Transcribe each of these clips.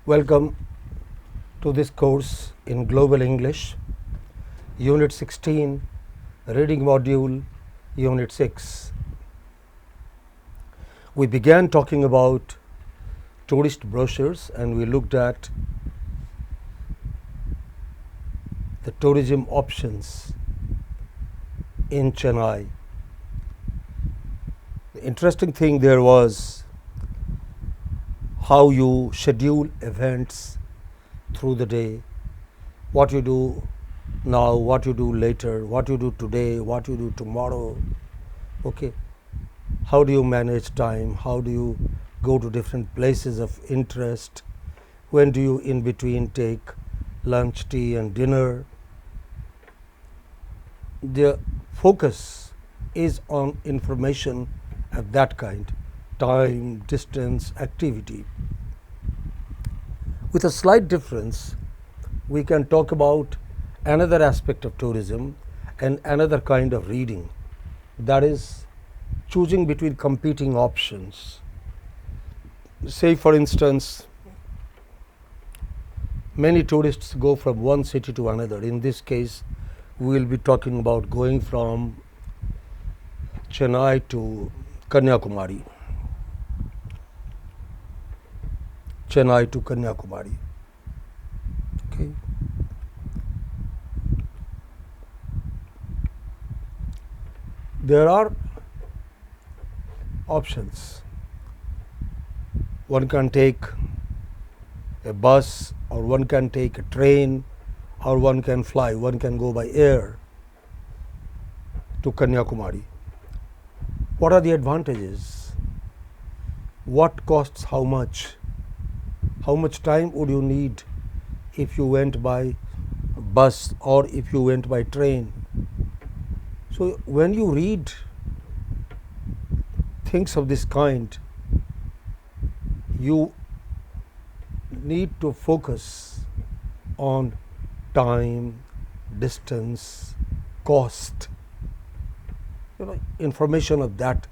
Welcome to this course in Global English, Unit 16, Reading Module, Unit 6. We began talking about tourist brochures and we looked at the tourism options in Chennai. The interesting thing there was how you schedule events through the day, what you do now, what you do later, what you do today, what you do tomorrow. Okay, how do you manage time? How do you go to different places of interest? When do you in between take lunch, tea and dinner? The focus is on information of that kind, time, distance, activity. With a slight difference, we can talk about another aspect of tourism and another kind of reading, that is choosing between competing options. Say for instance, many tourists go from one city to another. In this case, we will be talking about going from Chennai to Kanyakumari. Chennai to Kanyakumari. Okay. There are options. One can take a bus, or one can take a train, or one can fly, one can go by air to Kanyakumari. What are the advantages? What costs how much? How much time would you need if you went by bus or if you went by train? So when you read things of this kind, you need to focus on time, distance, cost, information of that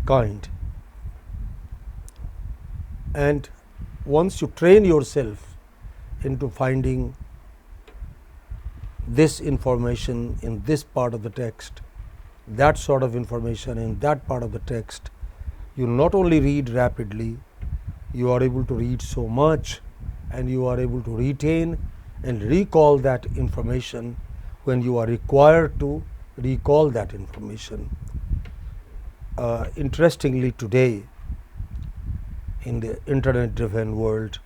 kind. And once you train yourself into finding this information in this part of the text, that sort of information in that part of the text, you not only read rapidly, you are able to read so much and you are able to retain and recall that information when you are required to recall that information. Interestingly, today in the internet driven world,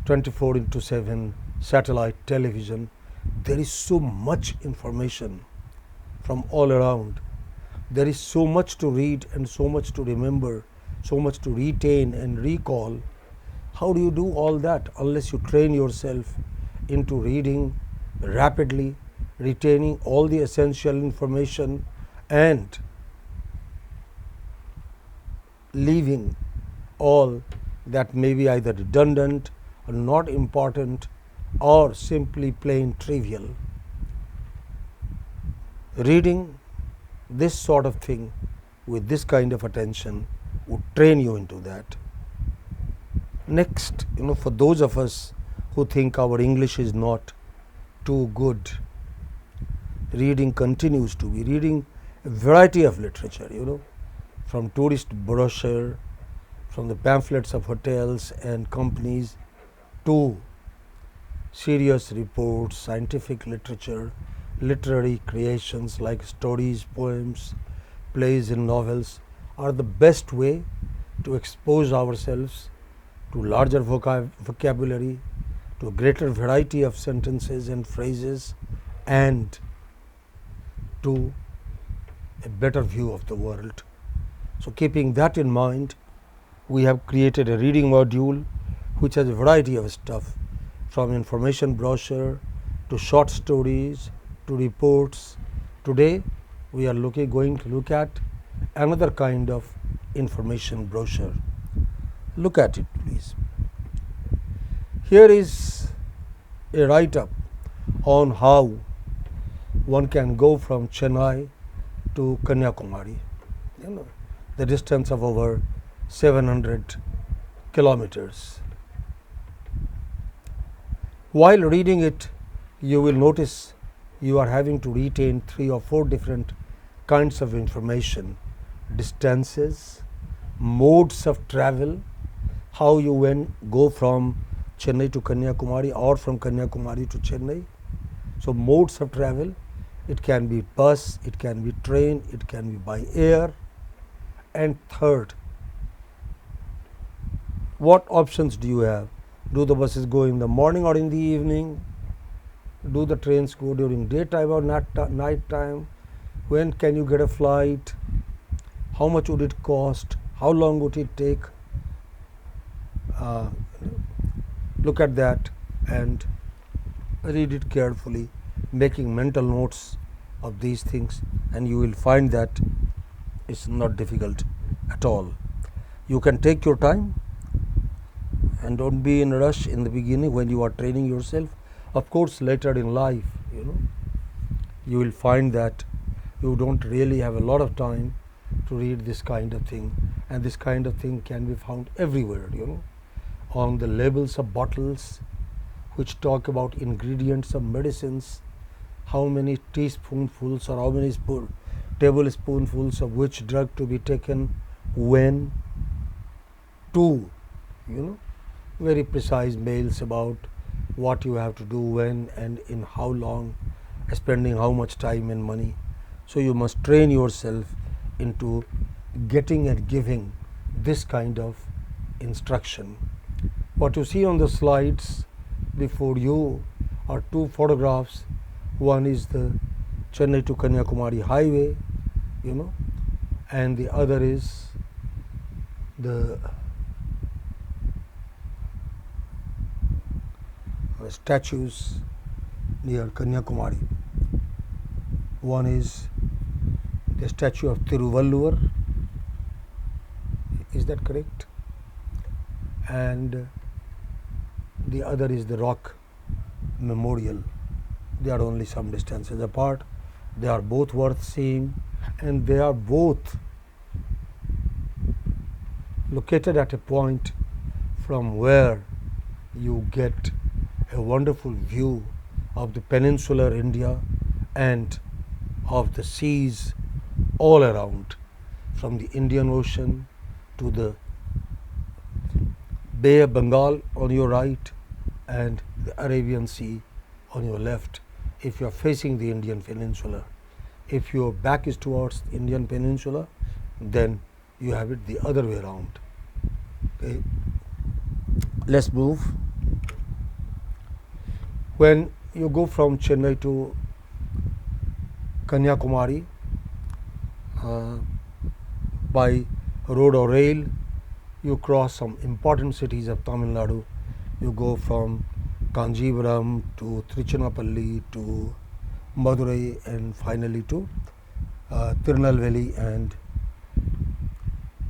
24/7 satellite television, there is so much information from all around. There is so much to read and so much to remember, so much to retain and recall. How do you do all that unless you train yourself into reading rapidly, retaining all the essential information and leaving all that may be either redundant or not important or simply plain trivial. Reading this sort of thing with this kind of attention would train you into that. Next, for those of us who think our English is not too good, reading continues to be reading a variety of literature, from tourist brochure, from the pamphlets of hotels and companies to serious reports, scientific literature, literary creations like stories, poems, plays and novels are the best way to expose ourselves to larger vocabulary, to a greater variety of sentences and phrases, and to a better view of the world. So keeping that in mind, we have created a reading module which has a variety of stuff, from information brochure to short stories to reports. Today we are going to look at another kind of information brochure. Look at it, please. Here is a write-up on how one can go from Chennai to Kanyakumari. The distance of over 700 kilometers. While reading it, you will notice you are having to retain 3 or 4 different kinds of information: distances, modes of travel, how you go from Chennai to Kanyakumari or from Kanyakumari to Chennai. So modes of travel, it can be bus, it can be train, it can be by air. And third, what options do you have? Do the buses go in the morning or in the evening? Do the trains go during daytime or night time? When can you get a flight? How much would it cost? How long would it take? Look at that and read it carefully, making mental notes of these things, and you will find that it's not difficult at all. You can take your time and don't be in a rush in the beginning when you are training yourself. Of course, later in life, you will find that you don't really have a lot of time to read this kind of thing, and this kind of thing can be found everywhere, on the labels of bottles which talk about ingredients of medicines, how many teaspoonfuls or how many tablespoonfuls of which drug to be taken when, to, very precise mails about what you have to do when and in how long, spending how much time and money. So you must train yourself into getting and giving this kind of instruction. What you see on the slides before you are 2 photographs. One is the Chennai to Kanyakumari highway, and the other is the statues near Kanyakumari. One is the statue of Tiruvalluvar, is that correct? And the other is the rock memorial. They are only some distances apart. They are both worth seeing, and they are both located at a point from where you get a wonderful view of the peninsular India and of the seas all around, from the Indian Ocean to the Bay of Bengal on your right and the Arabian Sea on your left if you are facing the Indian Peninsula. If your back is towards the Indian Peninsula, then you have it the other way around. Okay. Let's move. When you go from Chennai to Kanyakumari by road or rail, you cross some important cities of Tamil Nadu. You go from Kanjivaram to Tiruchirappalli to Madurai and finally to Tirunelveli and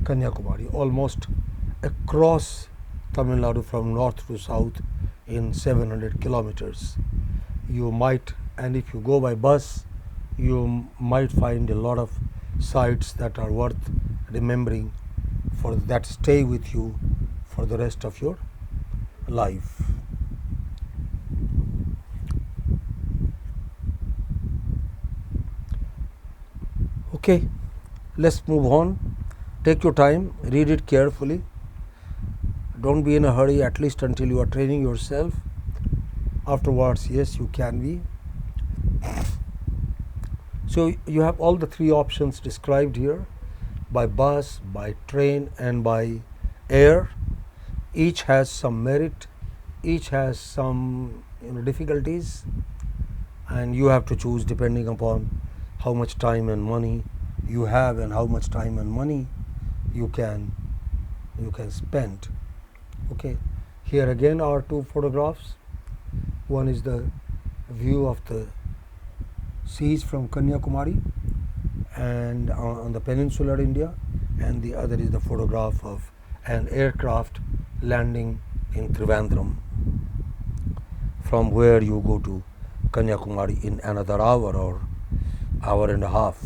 Kanyakumari, almost across Tamil Nadu from north to south in 700 kilometers. You might, and if you go by bus, you might find a lot of sites that are worth remembering, for that stay with you for the rest of your life. Okay, let's move on. Take your time, read it carefully. Don't be in a hurry, at least until you are training yourself. Afterwards, yes, you can be. So you have all the 3 options described here: by bus, by train and by air. Each has some merit, each has some difficulties, and you have to choose depending upon how much time and money you have and how much time and money you can spend. Okay, here again are 2 photographs. One is the view of the seas from Kanyakumari and on the peninsular India, and the other is the photograph of an aircraft landing in Trivandrum, from where you go to Kanyakumari in another hour or hour and a half.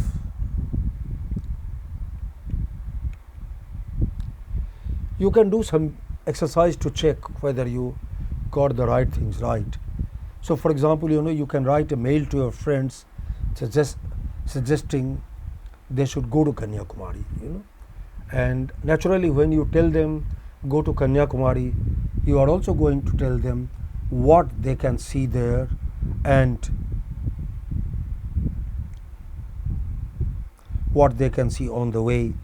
You can do some exercise to check whether you got the right things right. So for example, you can write a mail to your friends suggesting they should go to Kanyakumari, and naturally when you tell them go to Kanyakumari, you are also going to tell them what they can see there and what they can see on the way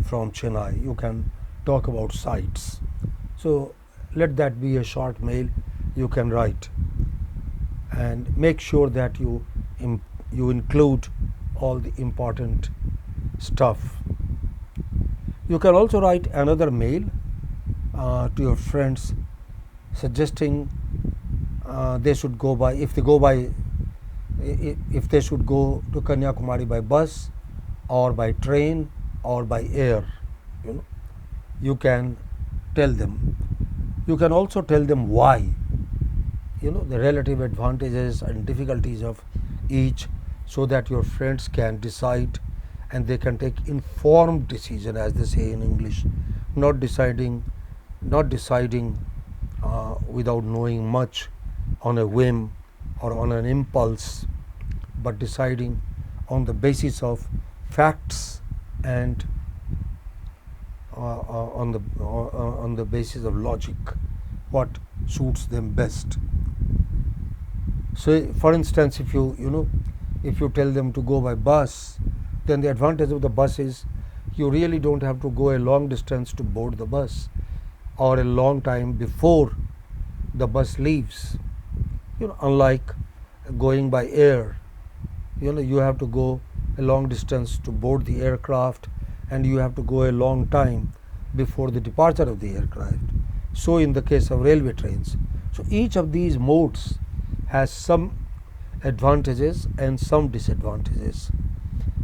from Chennai. You can talk about sights. So let that be a short mail you can write, and make sure that you include all the important stuff. You can also write another mail to your friends suggesting they should go by, if they should go to Kanyakumari by bus or by train or by air. You can tell them. You can also tell them why, the relative advantages and difficulties of each, so that your friends can decide and they can take informed decision, as they say in English, not deciding without knowing much on a whim or on an impulse, but deciding on the basis of facts and on the basis of logic, what suits them best. So for instance, if you tell them to go by bus, then the advantage of the bus is you really don't have to go a long distance to board the bus, or a long time before the bus leaves. Unlike going by air, you have to go a long distance to board the aircraft, and you have to go a long time before the departure of the aircraft. So in the case of railway trains. So each of these modes has some advantages and some disadvantages.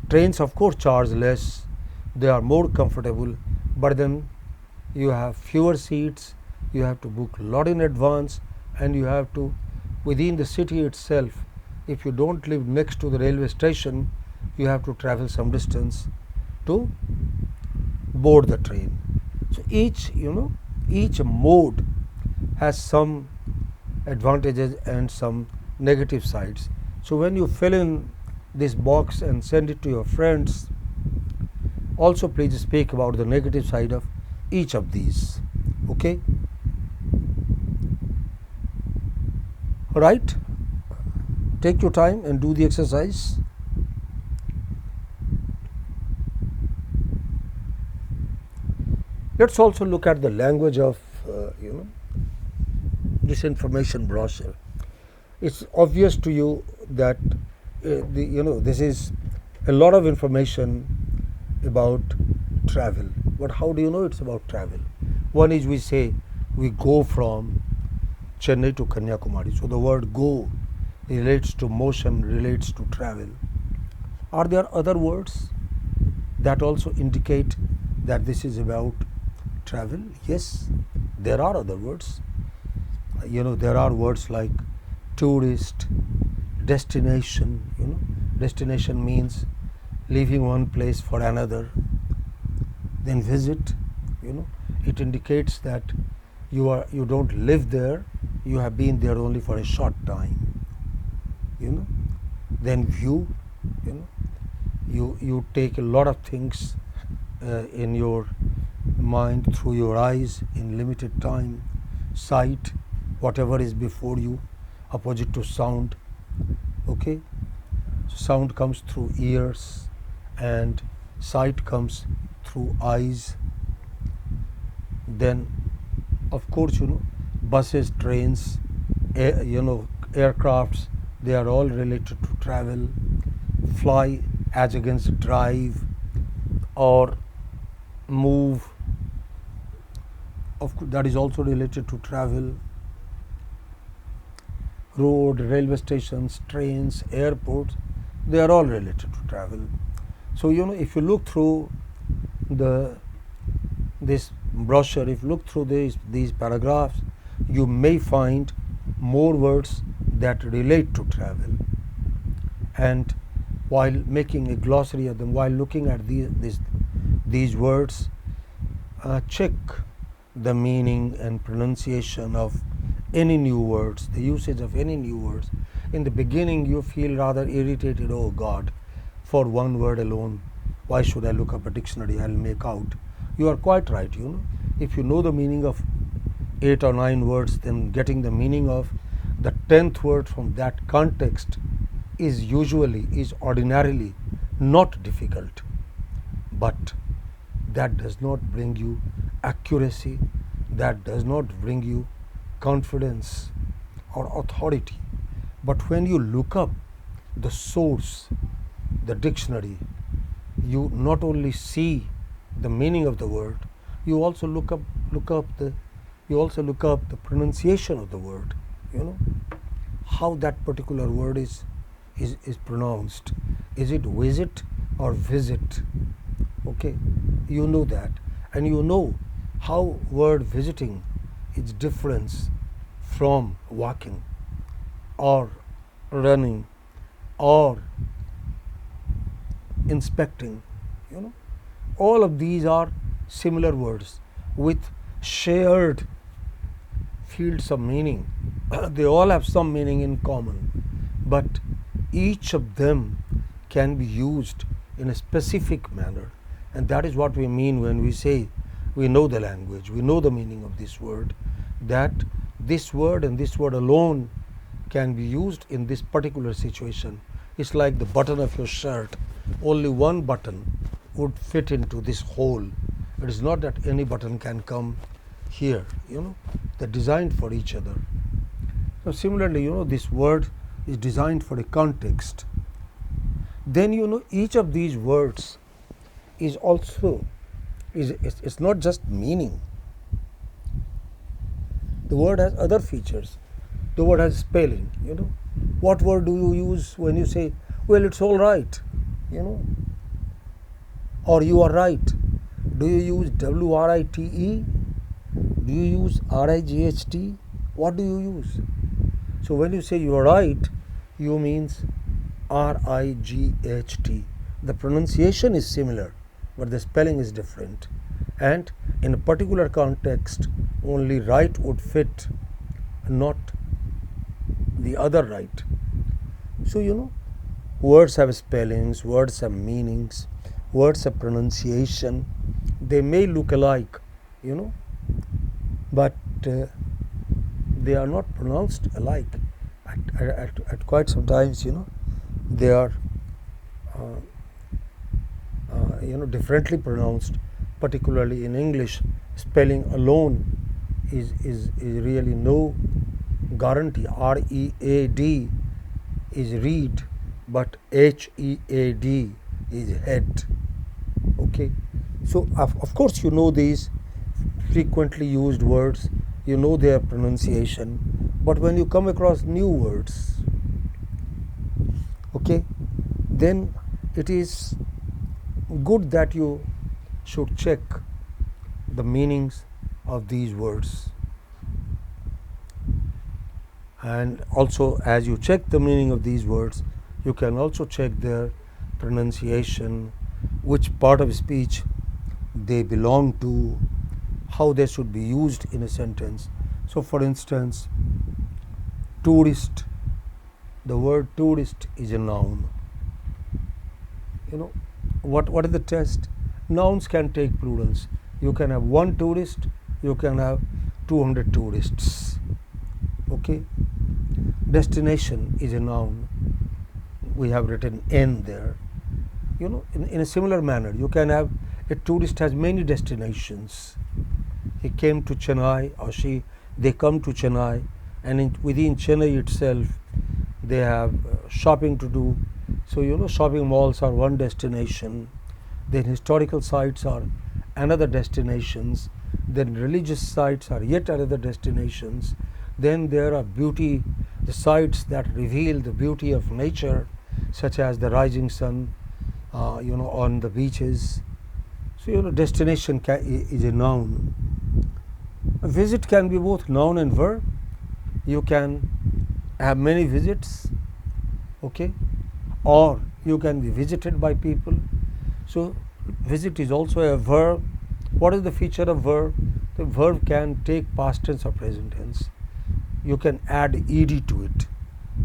Trains of course charge less, they are more comfortable, but then you have fewer seats, you have to book a lot in advance, and you have to, within the city itself, if you don't live next to the railway station, you have to travel some distance to board the train. So each mode has some advantages and some negative sides. So when you fill in this box and send it to your friends, also please speak about the negative side of each of these. Okay? Right? Take your time and do the exercise. Let's also look at the language of this information brochure. It's obvious to you that this is a lot of information about travel. But how do you know it's about travel? One is, we say we go from Chennai to Kanyakumari. So the word go relates to motion, relates to travel. Are there other words that also indicate that this is about travel? Yes, there are other words. There are words like tourist, destination. Destination means leaving one place for another. Then visit, it indicates that you don't live there, you have been there only for a short time. Then view, you take a lot of things in your mind through your eyes in limited time. Sight, whatever is before you, opposite to sound. Okay, so sound comes through ears and sight comes through eyes. Then of course buses, trains, aircrafts, they are all related to travel. Fly as against drive or move, of course that is also related to travel. Road, railway stations, trains, airports, they are all related to travel. So if you look through this brochure, if you look through these paragraphs, you may find more words that relate to travel. And while making a glossary of them, while looking at these words, check the meaning and pronunciation of any new words, the usage of any new words. In the beginning, you feel rather irritated. Oh God, for one word alone, why should I look up a dictionary? I'll make out. You are quite right. If you know the meaning of 8 or 9 words, then getting the meaning of the 10th word from that context is ordinarily not difficult. But that does not bring you accuracy, that does not bring you confidence or authority. But when you look up the source, the dictionary, you not only see the meaning of the word, you also look up the pronunciation of the word, how that particular word is pronounced. Is it visit or visit? Okay, you know that, and you know how word visiting is different from walking or running or inspecting. All of these are similar words with shared fields of meaning. They all have some meaning in common, but each of them can be used in a specific manner. And that is what we mean when we say we know the language, we know the meaning of this word, that this word and this word alone can be used in this particular situation. It's like the button of your shirt. Only one button would fit into this hole. It is not that any button can come here, they're designed for each other. So similarly, this word is designed for a context. Then each of these words is also it's not just meaning. The word has other features. The word has spelling. What word do you use when you say, well, it's all right, or you are right? Do you use WRITE? Do you use RIGHT? What do you use? So when you say you are right, you means RIGHT. The pronunciation is similar, but the spelling is different. And in a particular context, only right would fit, not the other right. So, words have spellings, words have meanings, words have pronunciation. They may look alike, but they are not pronounced alike. At quite sometimes, they are differently pronounced. Particularly in English, spelling alone is really no guarantee. READ is read, but HEAD is head. Okay, so of course these frequently used words, their pronunciation, but when you come across new words, okay, then it is good that you should check the meanings of these words. And also, as you check the meaning of these words, you can also check their pronunciation, which part of speech they belong to, how they should be used in a sentence. So for instance, tourist, the word tourist is a noun. What is the test? Nouns can take plurals. You can have one tourist, you can have 200 tourists. Okay. Destination is a noun. We have written N there. In a similar manner, you can have a tourist has many destinations. He came to Chennai, or they come to Chennai, and within Chennai itself, they have shopping to do. So shopping malls are one destination. Then historical sites are another destinations. Then religious sites are yet another destinations. Then there are the sites that reveal the beauty of nature, such as the rising sun, on the beaches. So destination is a noun. A visit can be both noun and verb. You can have many visits, okay, or you can be visited by people. So visit is also a verb. What is the feature of verb? The verb can take past tense or present tense. you can add ed to it.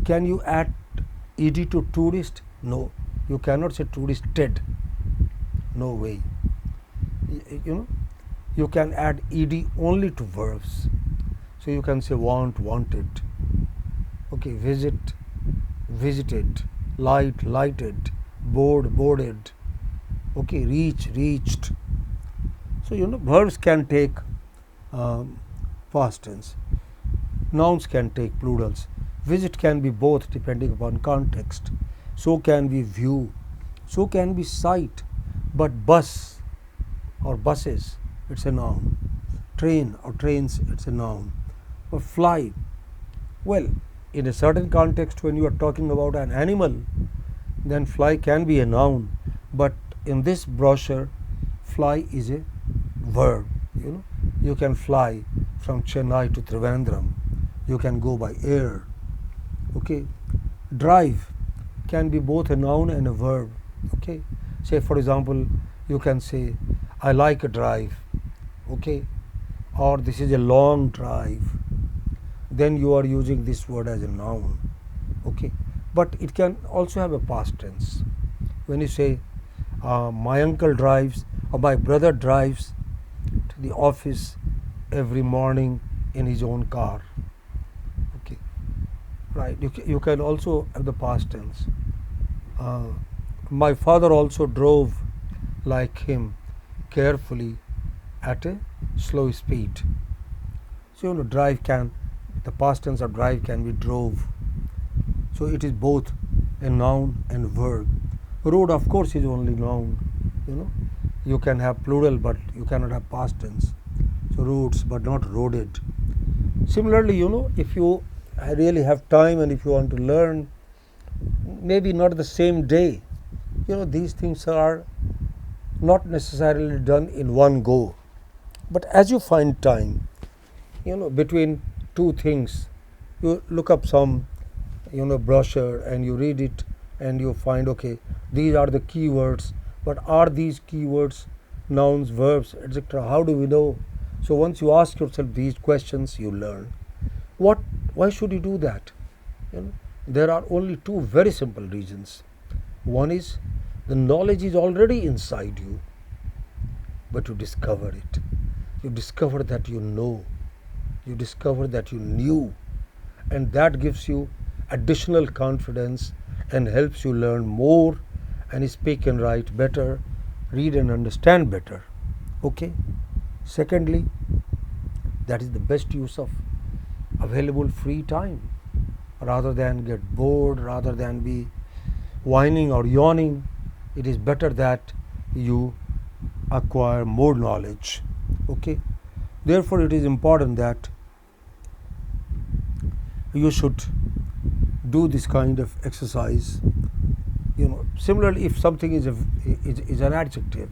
Can you add ed to tourist? No, you cannot say touristed. No way. You know, you can add ed only to verbs. So you can say want, wanted. Okay, visit, visited, light, lighted, board, boarded. Okay, reach, reached. So verbs can take past tense. Nouns can take plurals. Visit can be both depending upon context. So can be view. So can be sight. But bus or buses, it's a noun. Train or trains, it's a noun. Or fly, well, in a certain context, when you are talking about an animal, then fly can be a noun. But in this brochure, fly is a verb. You can fly from Chennai to Trivandrum. You can go by air. Okay, drive can be both a noun and a verb. Okay, say for example, you can say I like a drive. Okay, or this is a long drive. Then you are using this word as a noun. Okay, but it can also have a past tense. When you say my uncle drives or my brother drives to the office every morning in his own car. Okay, right. You can also have the past tense. My father also drove like him carefully at a slow speed. So drive can, the past tense of drive can be drove. So it is both a noun and verb. Rode, of course, is only noun. You can have plural, but you cannot have past tense. So roads, but not roaded. Similarly, if you really have time and if you want to learn, maybe not the same day. These things are not necessarily done in one go. But as you find time, between two things, you look up some, brochure and you read it and you find, okay, these are the keywords, but are these keywords nouns, verbs, etc.? How do we know? So once you ask yourself these questions, you learn. Why should you do that? There are only two very simple reasons. One is the knowledge is already inside you, but you discover it. You discover that you know. You discover that you knew, and that gives you additional confidence and helps you learn more and speak and write better, read and understand better. Okay. Secondly, that is the best use of available free time. Rather than get bored, rather than be whining or yawning, it is better that you acquire more knowledge. Okay. Therefore, it is important that you should do this kind of exercise. Similarly, if something is an adjective,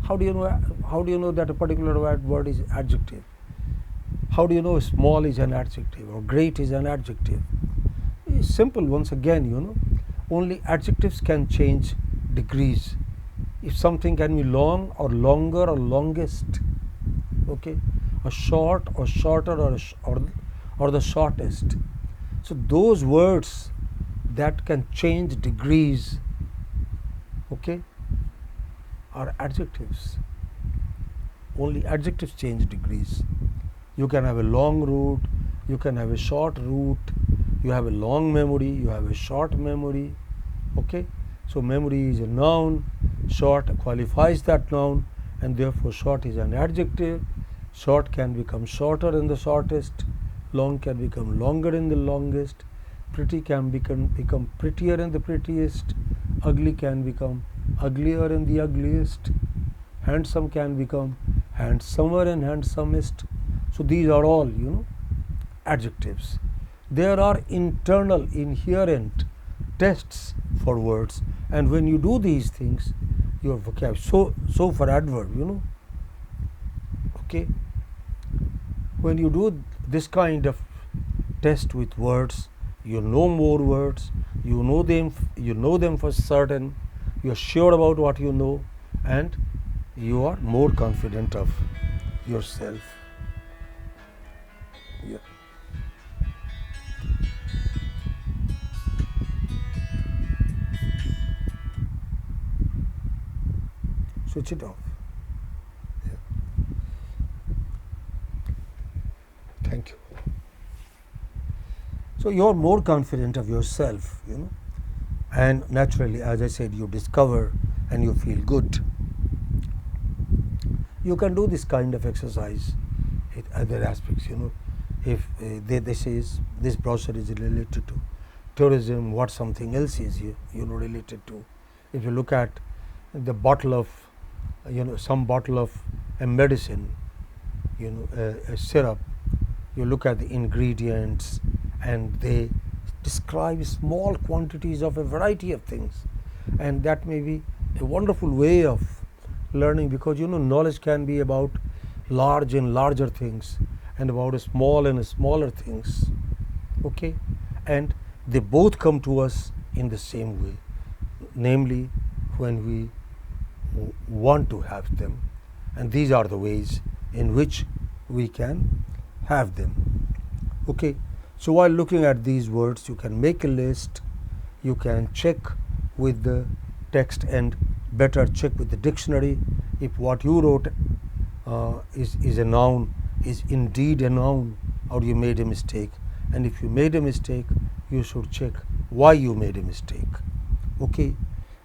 how do you know that a particular word is adjective? How do you know small is an adjective or great is an adjective? It's simple. Once again, only adjectives can change degrees. If something can be long or longer or longest, okay, or short or shorter or the shortest. So those words that can change degrees, okay, are adjectives. Only adjectives change degrees. You can have a long route, you can have a short route, you have a long memory, you have a short memory. Okay, so memory is a noun, short qualifies that noun, and therefore short is an adjective. Short can become shorter in the shortest, long can become longer in the longest, pretty can become prettier in the prettiest, ugly can become uglier in the ugliest, handsome can become handsomer and handsomest. So these are all, adjectives. There are internal, inherent tests for words, and when you do these things, your vocabulary. So for adverb, okay, when you do this kind of test with words, you know more words, you know them for certain, you are sure about what you know, and you are more confident of yourself. Yeah. switch it off. Yeah. Thank you. So you are more confident of yourself, and naturally, as I said, you discover and you feel good. You can do this kind of exercise in other aspects, if this brochure is related to tourism, what something else is related to. If you look at the bottle of some bottle of a medicine, a syrup, you look at the ingredients and they describe small quantities of a variety of things, and that may be a wonderful way of learning, because knowledge can be about large and larger things and about small and smaller things, okay, and they both come to us in the same way, namely when we want to have them, and these are the ways in which we can have them. Okay, so while looking at these words, you can make a list, you can check with the text, and better check with the dictionary if what you wrote is a noun, is indeed a noun, or you made a mistake. And if you made a mistake, you should check why you made a mistake. Okay,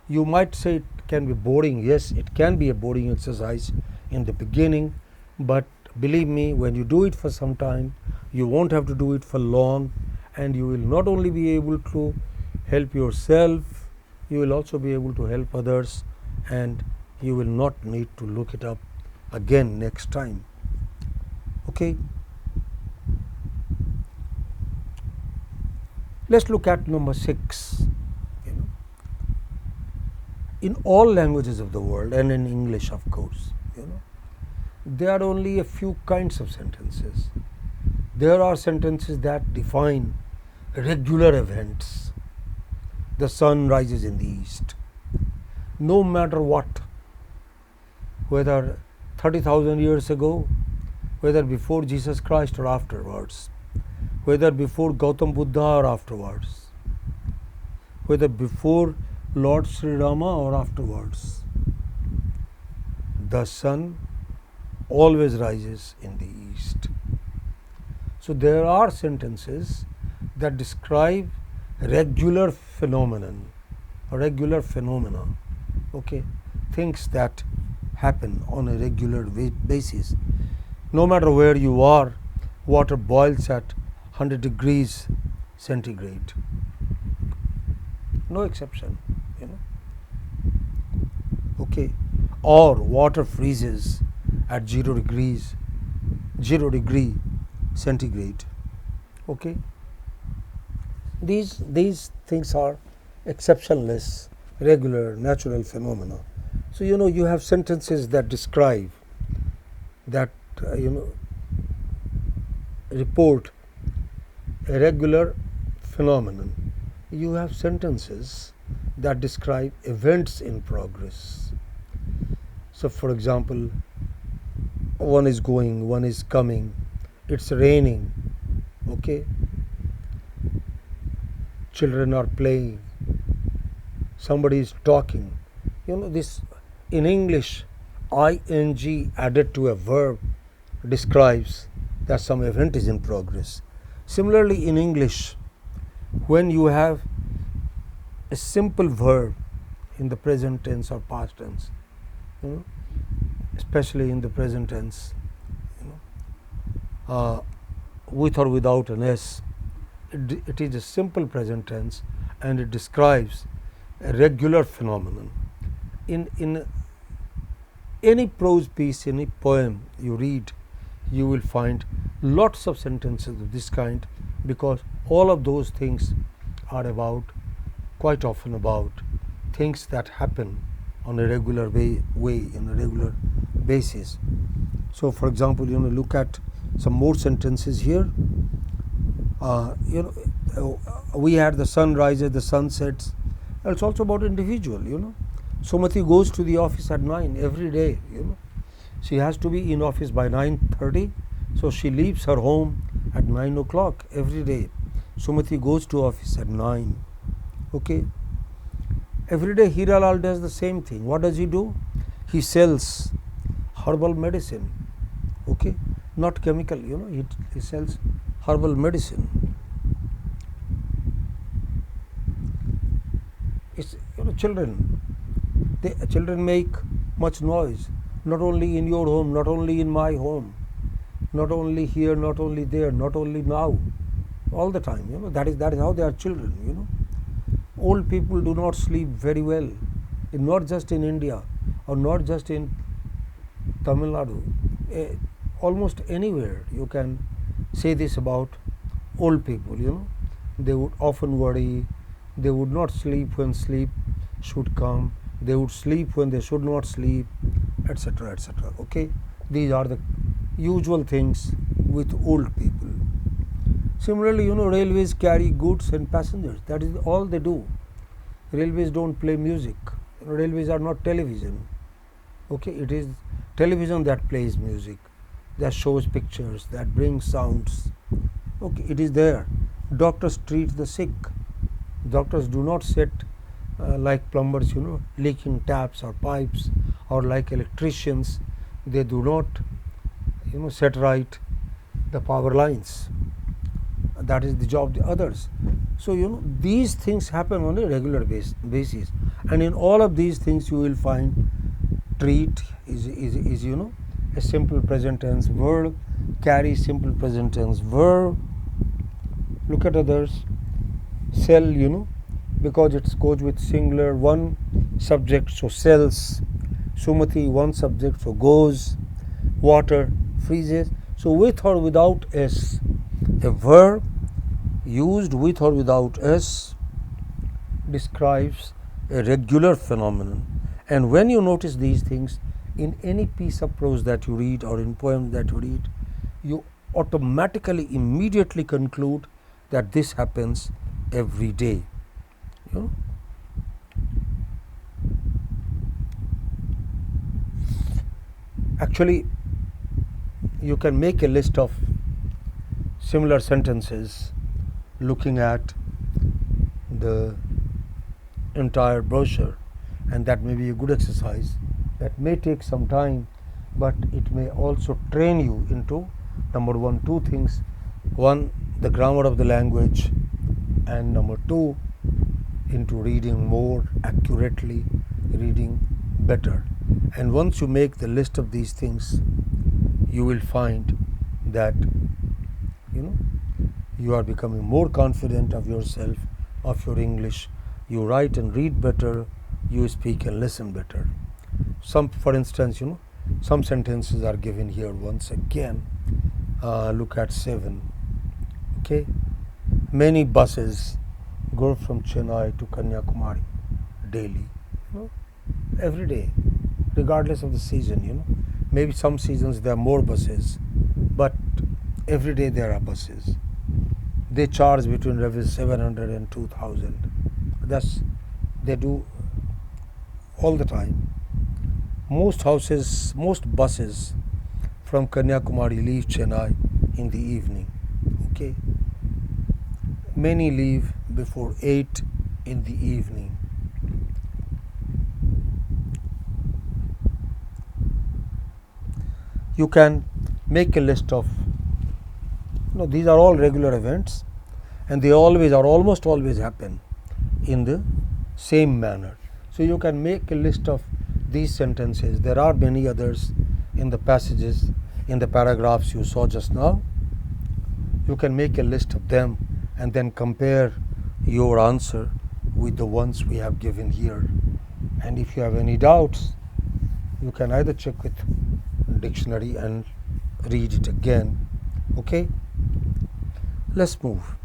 you might say it can be boring. Yes, it can be a boring exercise in the beginning, but believe me, when you do it for some time, you won't have to do it for long, and you will not only be able to help yourself, you will also be able to help others, and you will not need to look it up again next time. Okay, let's look at number 6. In all languages of the world, and in English of course, there are only a few kinds of sentences. There are sentences that define regular events. The sun rises in the east. No matter what, whether 30,000 years ago, whether before Jesus Christ or afterwards, whether before Gautam Buddha or afterwards, whether before Lord Sri Rama or afterwards, the sun always rises in the east. So there are sentences that describe regular phenomenon, okay, things that happen on a regular basis. No matter where you are, water boils at 100 degrees centigrade. No exception, okay, or water freezes at 0 degree centigrade. Okay, these things are exceptionless, regular, natural phenomena. So you have sentences that describe, that report a regular phenomenon. You have sentences that describe events in progress. So for example, one is going, one is coming, it's raining, okay, children are playing, somebody is talking. This in English, ing added to a verb describes that some event is in progress. Similarly, in English, when you have a simple verb in the present tense or past tense, especially in the present tense, with or without an s, it is a simple present tense, and it describes a regular phenomenon. In any prose piece, any poem you read, you will find lots of sentences of this kind, because all of those things are quite often about things that happen on a regular way in a regular basis. So for example, look at some more sentences here. We had the sun rises, the sun sets. It's also about individual. Sumati goes to the office at 9 every day. She has to be in office by 9:30, so she leaves her home at 9 o'clock every day. Sumati goes to office at 9. Okay. Every day Hiralal does the same thing. What does he do? He sells herbal medicine, okay, not chemical, he sells herbal medicine. It's, children, children make much noise, not only in your home, not only in my home, not only here, not only there, not only now, all the time. That is how they are children. Old people do not sleep very well, not just in India or not just in Tamil Nadu, almost anywhere you can say this about old people. They would often worry, they would not sleep when sleep should come, they would sleep when they should not sleep, etc., etc. Okay, these are the usual things with old people. Similarly, railways carry goods and passengers. That is all they do. Railways don't play music. Railways are not television. Okay, it is television that plays music, that shows pictures, that brings sounds. Okay, it is there. Doctors treat the sick. Doctors do not sit like plumbers, leaking taps or pipes, or like electricians, they do not, set right the power lines. That is the job of the others. So, these things happen on a regular basis, and in all of these things you will find treat is a simple present tense verb, carry simple present tense verb. Look at others. Sell, because it goes with singular, one subject, so sells. Sumati, one subject, so goes. Water, freezes. So with or without s, a verb used with or without s describes a regular phenomenon. And when you notice these things in any piece of prose that you read or in poem that you read, you automatically, immediately conclude that this happens every day. Actually, you can make a list of similar sentences looking at the entire brochure, and that may be a good exercise. That may take some time, but it may also train you into, number one, two things. One, the grammar of the language, and number two, into reading more accurately, reading better. And once you make the list of these things, you will find that you are becoming more confident of yourself, of your English. You write and read better, you speak and listen better. For instance, some sentences are given here once again. Look at 7. Okay, many buses go from Chennai to Kanyakumari daily, every day, regardless of the season. Maybe some seasons there are more buses, but every day there are buses. They charge between rupees 700 and 2000. That's they do all the time. Most buses from Kanyakumari leave Chennai in the evening. Okay, many leave before 8 in the evening. You can make a list of, these are all regular events, and they almost always happen in the same manner. So you can make a list of these sentences. There are many others in the passages, in the paragraphs you saw just now. You can make a list of them and then compare your answer with the ones we have given here. And if you have any doubts, you can either check with dictionary and read it again. Okay, let's move.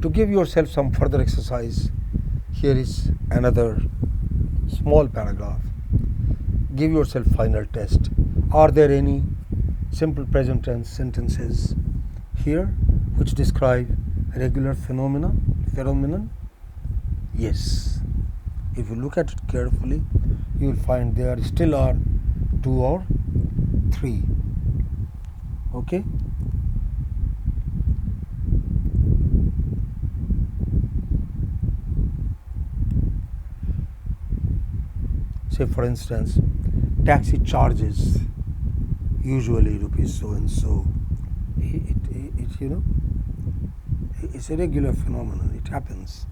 To give yourself some further exercise, here is another small paragraph. Give yourself final test. Are there any simple present tense sentences here which describe regular phenomenon? Yes. If you look at it carefully, you will find there still are 2 or 3. Okay. say for instance, taxi charges usually rupees so and so. It's a regular phenomenon. It happens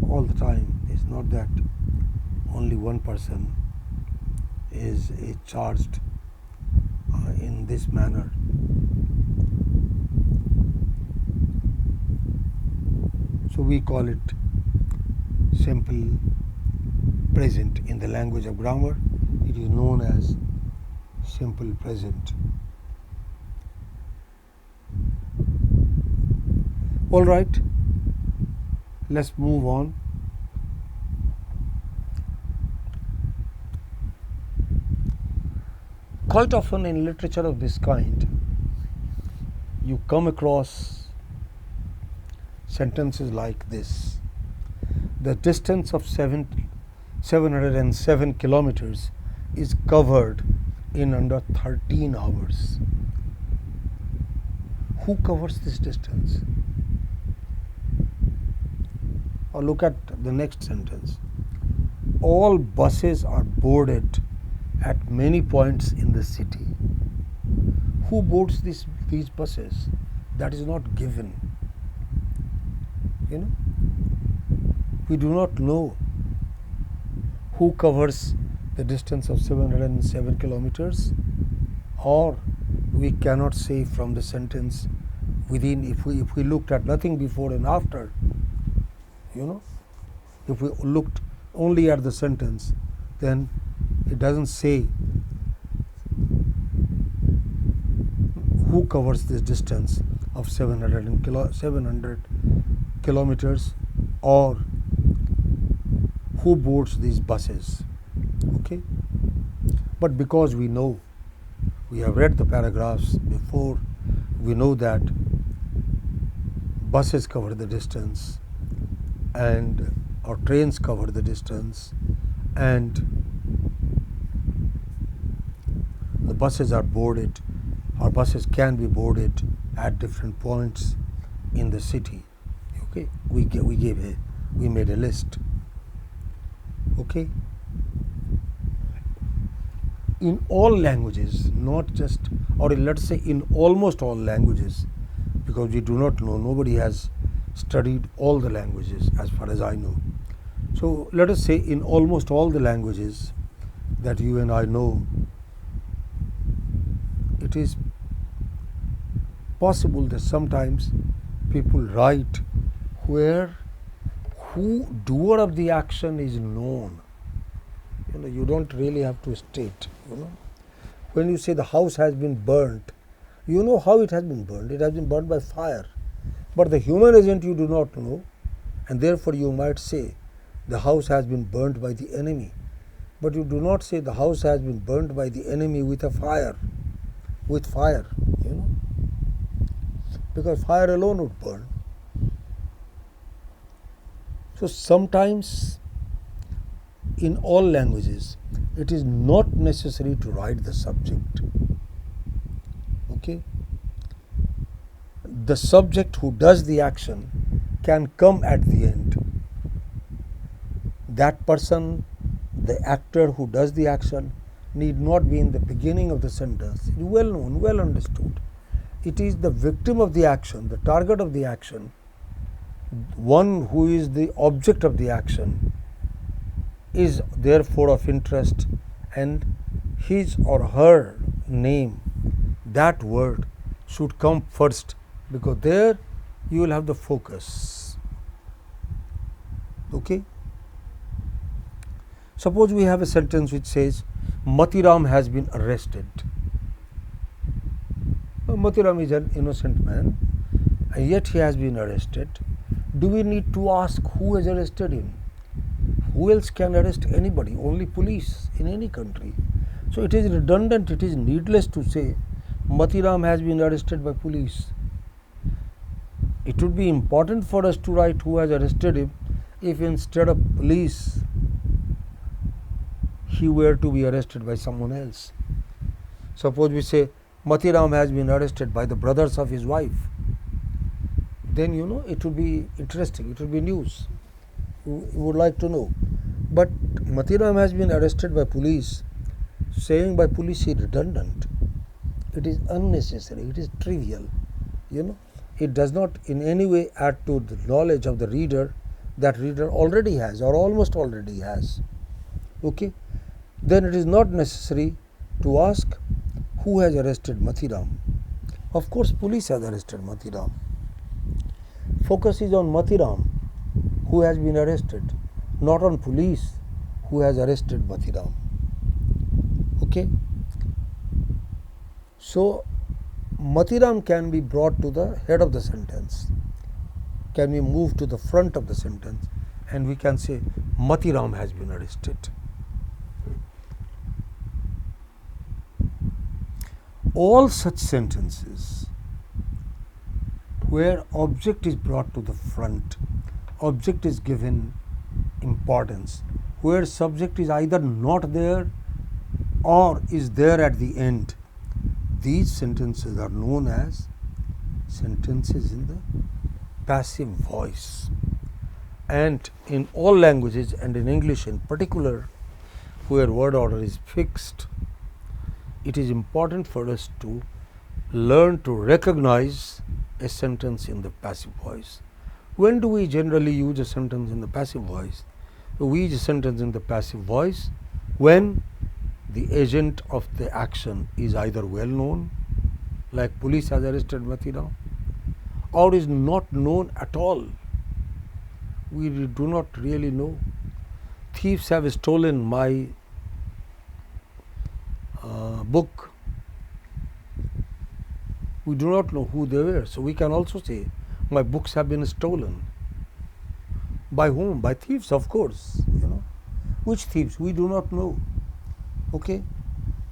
all the time. It's not that only one person is charged in this manner. So we call it simple present. In the language of grammar, it is known as simple present. All right, let's move on. Quite often in literature of this kind, you come across sentences like this: the distance of 707 kilometers is covered in under 13 hours. Who covers this distance? Or look at the next sentence: all buses are boarded at many points in the city. Who boards these buses? That is not given. We do not know who covers the distance of 707 kilometers, or we cannot say from the sentence within. If we looked at nothing before and after, if we looked only at the sentence, then it doesn't say who covers this distance of 700 kilometers or who boards these buses. Okay, but because we know, we have read the paragraphs before, we know that buses cover the distance and or trains cover the distance, and the buses are boarded, or buses can be boarded at different points in the city. Okay, we made a list. Okay, in all languages, not just, or let's say in almost all languages, because we do not know, nobody has studied all the languages as far as I know. So let us say in almost all the languages that you and I know, it is possible that sometimes people write where who doer of the action is known. You don't really have to state. When you say the house has been burnt, you know how it has been burnt. It has been burnt by fire. But the human agent you do not know, and therefore you might say the house has been burnt by the enemy. But you do not say the house has been burnt by the enemy with a fire, because fire alone would burn. So sometimes in all languages it is not necessary to write the subject. Okay, the subject who does the action can come at the end. That person, the actor who does the action, need not be in the beginning of the sentence. It is well known, well understood. It is the victim of the action, the target of the action, one who is the object of the action, is therefore of interest, and his or her name, that word, should come first, because there you will have the focus. Okay? Suppose we have a sentence which says Matiram has been arrested. Matiram is an innocent man, and yet he has been arrested. Do we need to ask who has arrested him? Who else can arrest anybody? Only police in any country. So it is redundant, it is needless to say Matiram has been arrested by police. It would be important for us to write who has arrested him if instead of police he were to be arrested by someone else. Suppose we say Matiram has been arrested by the brothers of his wife. Then it would be interesting, it would be news. You would like to know. But Matiram has been arrested by police. Saying by police is redundant. It is unnecessary. It is trivial. It does not in any way add to the knowledge of the reader that reader already has or almost already has. Okay? Then it is not necessary to ask who has arrested Matiram. Of course, police has arrested Matiram. Focus is on Matiram, who has been arrested, not on police who has arrested Matiram. Okay? So, Matiram can be brought to the head of the sentence, can be moved to the front of the sentence, and we can say Matiram has been arrested. All such sentences where object is brought to the front, object is given importance, where subject is either not there or is there at the end, these sentences are known as sentences in the passive voice. And in all languages, and in English in particular, where word order is fixed, it is important for us to learn to recognize a sentence in the passive voice. When do we generally use a sentence in the passive voice? We use a sentence in the passive voice when the agent of the action is either well known, like police has arrested Matiram, or is not known at all. We do not really know. Thieves have stolen my book. We do not know who they were. So we can also say, my books have been stolen. By whom? By thieves, of course. Which thieves? We do not know. Okay?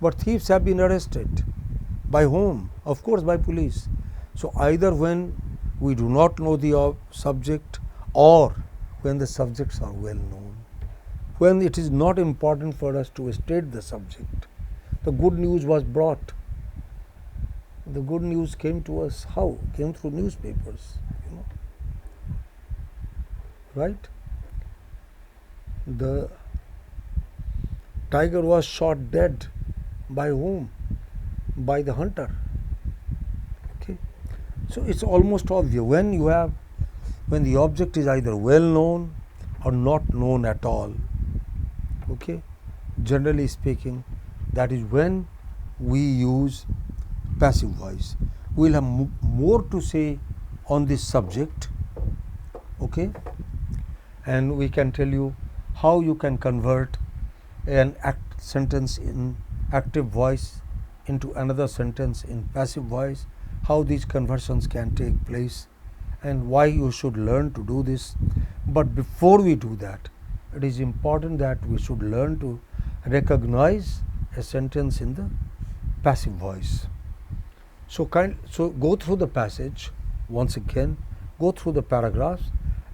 But thieves have been arrested. By whom? Of course, by police. So either when we do not know the subject, or when the subjects are well known, when it is not important for us to state the subject. The good news was brought. The good news came to us how? Came through newspapers, right? The tiger was shot dead. By whom? By the hunter. Okay. So it's almost obvious when the object is either well known or not known at all. Okay. Generally speaking, that is when we use passive voice. We will have more to say on this subject, okay, and we can tell you how you can convert an sentence in active voice into another sentence in passive voice, how these conversions can take place, and why you should learn to do this. But before we do that, it is important that we should learn to recognize a sentence in the passive voice. So go through the passage once again, go through the paragraphs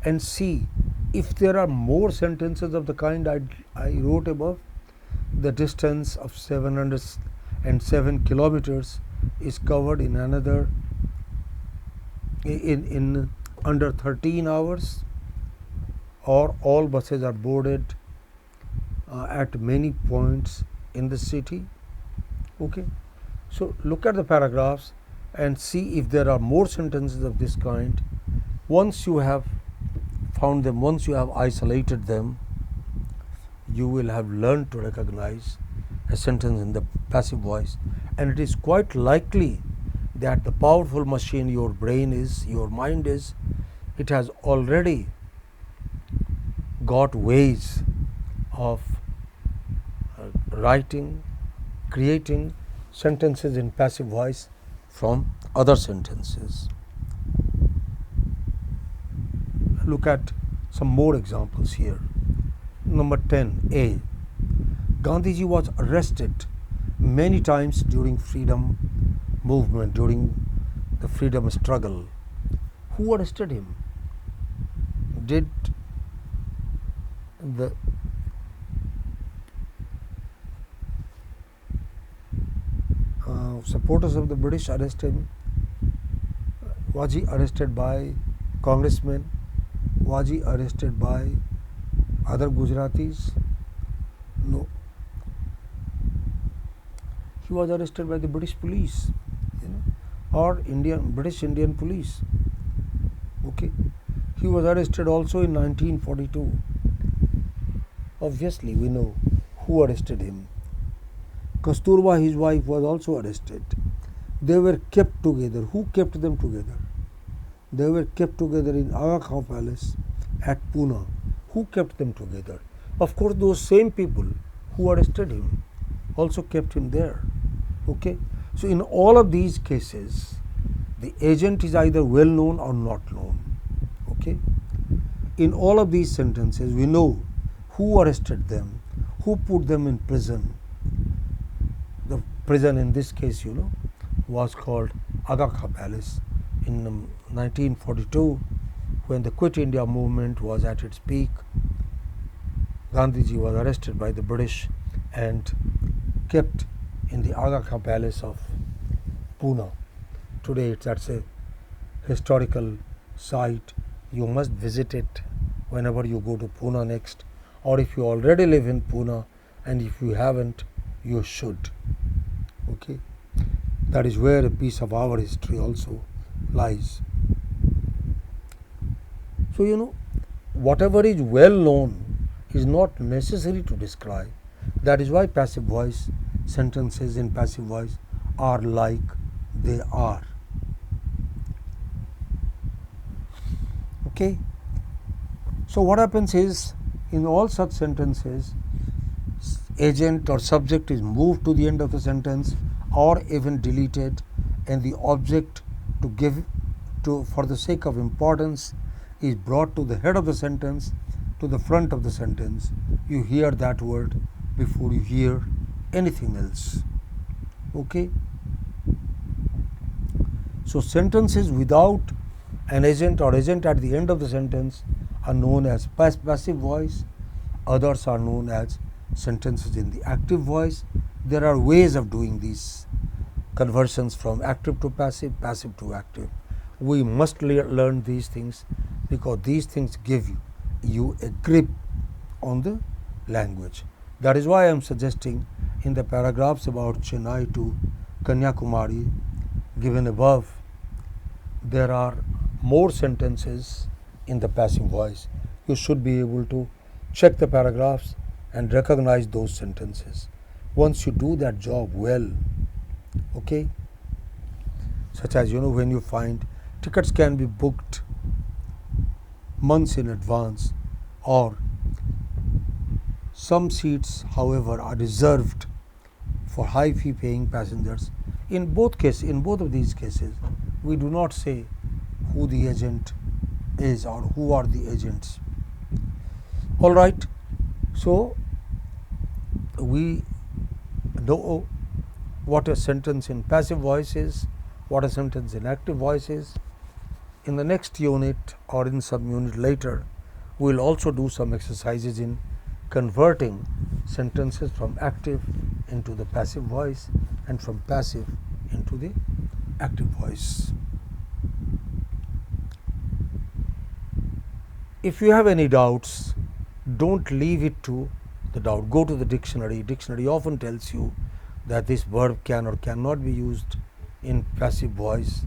and see if there are more sentences of the kind I wrote above. The distance of 707 kilometers is covered in another in under 13 hours, or all buses are boarded at many points in the city. Okay. So look at the paragraphs and see if there are more sentences of this kind. Once you have found them, once you have isolated them, you will have learned to recognize a sentence in the passive voice, and it is quite likely that the powerful machine your brain is, your mind is, it has already got ways of writing, creating sentences in passive voice from other sentences. Look at some more examples here. Number 10A. Gandhiji was arrested many times during freedom movement, during the freedom struggle. Who arrested him? Did the supporters of the British arrest him? Was he arrested by congressmen? Was he arrested by Other Gujaratis? No. He was arrested by the British police, or British Indian police. Okay. He was arrested also in 1942. Obviously, we know who arrested him. Kasturba, his wife, was also arrested. They were kept together. Who kept them together? They were kept together in Aga Khan Palace at Pune. Who kept them together? Of course, those same people who arrested him also kept him there. Okay. So, in all of these cases, the agent is either well known or not known. Okay. In all of these sentences, we know who arrested them, who put them in prison. The prison in this case, was called Aga Khan Palace in 1942, when the Quit India movement was at its peak. Gandhiji was arrested by the British and kept in the Aga Khan Palace of Pune. Today that's a historical site. You must visit it whenever you go to Pune next, or if you already live in Pune, and if you haven't, you should. Okay, that is where a piece of our history also lies. So whatever is well known is not necessary to describe. That is why passive voice sentences in passive voice are like they are. Okay. So what happens is, in all such sentences, agent or subject is moved to the end of the sentence or even deleted, and the object for the sake of importance is brought to the head of the sentence, to the front of the sentence. You hear that word before you hear anything else. Okay. So sentences without an agent or agent at the end of the sentence are known as passive voice. Others are known as sentences in the active voice. There are ways of doing these conversions from active to passive, passive to active. We must learn these things, because these things give you a grip on the language. That is why I am suggesting in the paragraphs about Chennai to Kanyakumari given above, there are more sentences in the passive voice. You should be able to check the paragraphs and recognize those sentences. Once you do that job well, okay, such as when you find tickets can be booked months in advance, or some seats, however, are reserved for high fee paying passengers. In both of these cases, we do not say who the agent is or who are the agents. All right. So we know what a sentence in passive voice is, what a sentence in active voice is. In the next unit or in some unit later, we will also do some exercises in converting sentences from active into the passive voice and from passive into the active voice. If you have any doubts, don't leave it to the doubt. Go to the dictionary. Dictionary often tells you that this verb can or cannot be used in passive voice.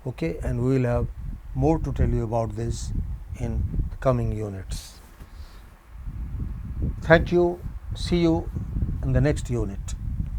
Okay, and we will have more to tell you about this in the coming units. Thank you. See you in the next unit.